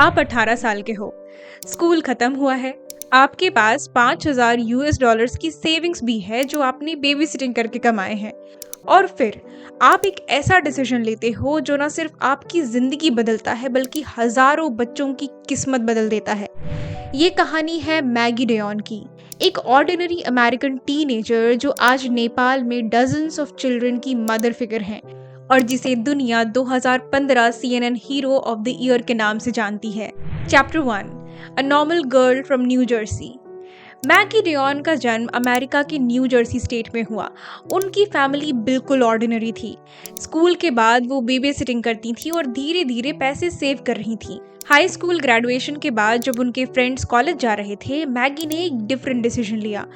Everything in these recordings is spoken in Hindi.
आप 18 साल के हो, स्कूल खत्म हुआ है, आपके पास 5,000 यूएस डॉलर्स की सेविंग्स भी है जो आपने बेबी सिटिंग करके कमाए हैं। और फिर आप एक ऐसा डिसीजन लेते हो जो ना सिर्फ आपकी जिंदगी बदलता है बल्कि हजारों बच्चों की किस्मत बदल देता है। ये कहानी है मैगी डेयोन की, एक ऑर्डिनरी अमेरिकन टीनेजर जो आज नेपाल में डजन्स ऑफ चिल्ड्रन की मदर फिगर हैं और जिसे दुनिया 2015 CNN hero of the year के नाम से जानती है। Chapter 1, a normal girl from New Jersey. Maggie Doyne का जन्म अमेरिका के न्यू जर्सी स्टेट में हुआ। उनकी फैमिली बिल्कुल ऑर्डिनरी थी। स्कूल के बाद वो बेबी सिटिंग करती थी और धीरे धीरे पैसे सेव कर रही थी। हाई स्कूल ग्रेजुएशन के बाद जब उनके फ्रेंड्स कॉलेज जा रहे थे, मैगी ने एक डिफरेंट डिसीजन लिया।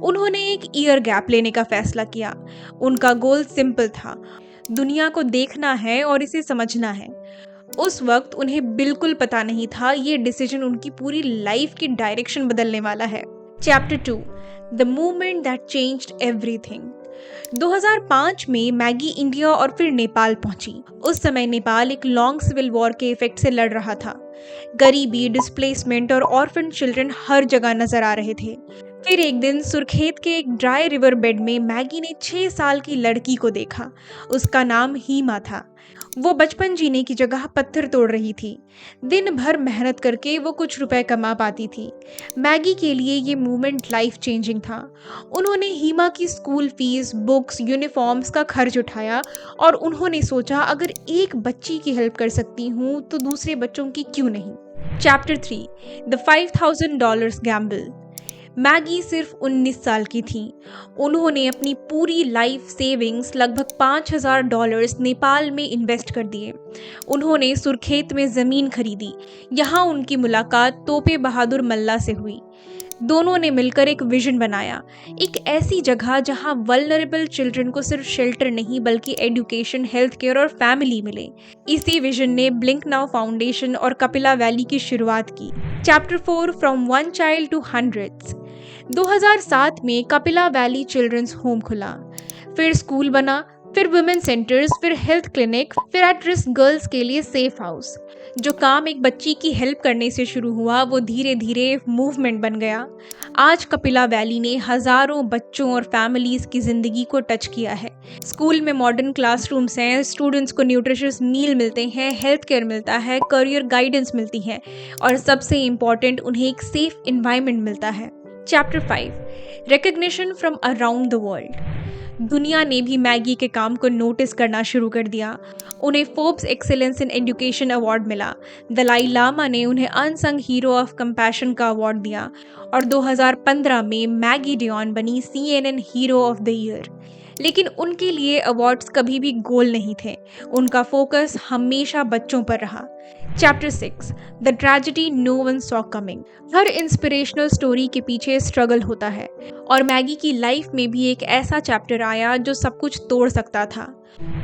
उन्होंने एक ईयर गैप लेने का फैसला किया। उनका गोल सिंपल था, दुनिया को देखना है और इसे समझना है। उस वक्त उन्हें बिल्कुल पता नहीं था ये डिसीजन उनकी पूरी लाइफ की डायरेक्शन बदलने वाला है। Chapter 2, the movement that changed everything. 2005 में मैगी इंडिया और फिर नेपाल पहुंची। उस समय नेपाल एक लॉन्ग सिविल वॉर के इफेक्ट से लड़ रहा था। गरीबी, डिस्प्लेसमेंट और ऑर्फन चिल्ड्रन हर जगह नजर आ रहे थे। फिर एक दिन सुरखेत के एक ड्राई रिवर बेड में मैगी ने 6 साल की लड़की को देखा। उसका नाम हीमा था। वो बचपन जीने की जगह पत्थर तोड़ रही थी। दिन भर मेहनत करके वो कुछ रुपए कमा पाती थी। मैगी के लिए ये मूवमेंट लाइफ चेंजिंग था। उन्होंने हीमा की स्कूल फीस, बुक्स, यूनिफॉर्म्स का खर्च उठाया और उन्होंने सोचा अगर एक बच्ची की हेल्प कर सकती हूँ तो दूसरे बच्चों की क्यों नहीं। Chapter 3, the $5,000 Gamble. मैगी सिर्फ 19 साल की थी। उन्होंने अपनी पूरी लाइफ सेविंग्स लगभग $5,000 नेपाल में इन्वेस्ट कर दिए। उन्होंने सुरखेत में ज़मीन खरीदी। यहाँ उनकी मुलाकात तोपे बहादुर मल्ला से हुई। दोनों ने मिलकर एक विजन बनाया, एक ऐसी जगह जहां वल्नरेबल चिल्ड्रन को सिर्फ शेल्टर नहीं बल्कि एजुकेशन, हेल्थ केयर और फैमिली मिले। इसी विजन ने ब्लिंक नाउ फाउंडेशन और कपिला वैली की शुरुआत की। Chapter 4, from one child to hundreds. 2007 में कपिला वैली चिल्ड्रंस होम खुला, फिर स्कूल बना, फिर वुमेन सेंटर्स, फिर हेल्थ क्लिनिक, फिर एट रिस्क गर्ल्स के लिए सेफ हाउस। जो काम एक बच्ची की हेल्प करने से शुरू हुआ वो धीरे धीरे मूवमेंट बन गया। आज कपिला वैली ने हजारों बच्चों और फैमिलीज की जिंदगी को टच किया है। स्कूल में मॉडर्न क्लासरूम्स हैं, स्टूडेंट्स को न्यूट्रिशियस मील मिलते हैं, हेल्थ केयर मिलता है, करियर गाइडेंस मिलती है और सबसे इम्पॉर्टेंट उन्हें एक सेफ इन्वायरमेंट मिलता है। Chapter 5, recognition from around the world. दुनिया ने भी मैगी के काम को नोटिस करना शुरू कर दिया। उन्हें Forbes excellence in education award मिला। दलाई लामा ने उन्हें अनसंग हीरो ऑफ कंपैशन का अवार्ड दिया और 2015 में मैगी डेयोन बनी CNN hero of the year. लेकिन उनके लिए अवार्ड्स कभी भी गोल नहीं थे। उनका फोकस हमेशा बच्चों पर रहा। Chapter 6, the tragedy no one saw coming. हर इंस्पिरेशनल स्टोरी के पीछे स्ट्रगल होता है और मैगी की लाइफ में भी एक ऐसा चैप्टर आया जो सब कुछ तोड़ सकता था।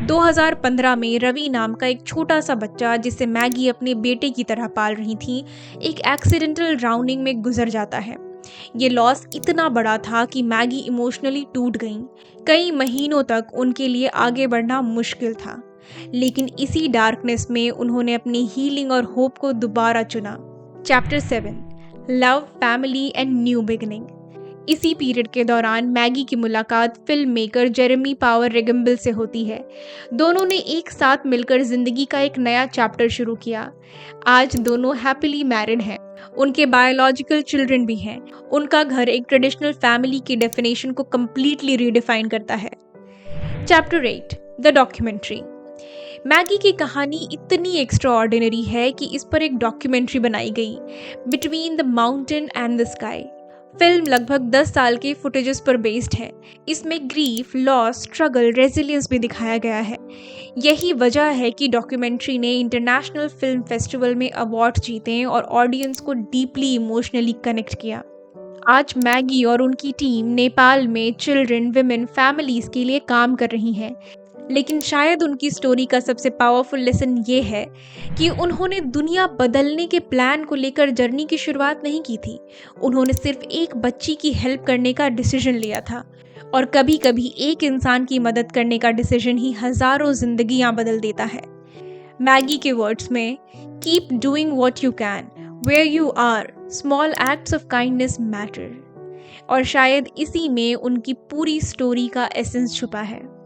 2015 में रवि नाम का एक छोटा सा बच्चा जिसे मैगी अपने बेटे की तरह पाल रही थी, एक एक्सीडेंटल ड्राउनिंग में गुजर जाता है। ये लॉस इतना बड़ा था कि मैगी इमोशनली टूट गईं। कई महीनों तक उनके लिए आगे बढ़ना मुश्किल था, लेकिन इसी डार्कनेस में उन्होंने अपनी हीलिंग और होप को दोबारा चुना। Chapter 7, love, family and new beginning. इसी पीरियड के दौरान मैगी की मुलाकात फिल्म मेकर जेरेमी पावर रेगम्बिल से होती है। दोनों ने एक साथ मिलकर जिंदगी का एक नया चैप्टर शुरू किया। आज दोनों हैप्पीली मैरिड हैं। उनके बायोलॉजिकल चिल्ड्रन भी हैं। उनका घर एक ट्रेडिशनल फैमिली की डेफिनेशन को कंप्लीटली रीडिफाइन करता है। Chapter 8, the documentary. मैगी की कहानी इतनी एक्स्ट्राऑर्डिनरी है कि इस पर एक डॉक्यूमेंट्री बनाई गई, between the mountain and the sky. Film लगभग 10 साल के फुटेजेस पर बेस्ड है। इसमें ग्रीफ, लॉस, स्ट्रगल, रेजिलियंस भी दिखाया गया है। यही वजह है कि डॉक्यूमेंट्री ने इंटरनेशनल फिल्म फेस्टिवल में अवार्ड जीते और ऑडियंस को डीपली इमोशनली कनेक्ट किया। आज मैगी और उनकी टीम नेपाल में चिल्ड्रन, विमेन, फैमिलीज के लिए काम कर रही हैं। लेकिन शायद उनकी स्टोरी का सबसे पावरफुल लेसन ये है कि उन्होंने दुनिया बदलने के प्लान को लेकर जर्नी की शुरुआत नहीं की थी। उन्होंने सिर्फ एक बच्ची की हेल्प करने का डिसीजन लिया था और कभी कभी एक इंसान की मदद करने का डिसीजन ही हजारों जिंदगियां बदल देता है। मैगी के वर्ड्स में, keep doing what you can, where you are, small acts of kindness matter. और शायद इसी में उनकी पूरी स्टोरी का एसेंस छुपा है।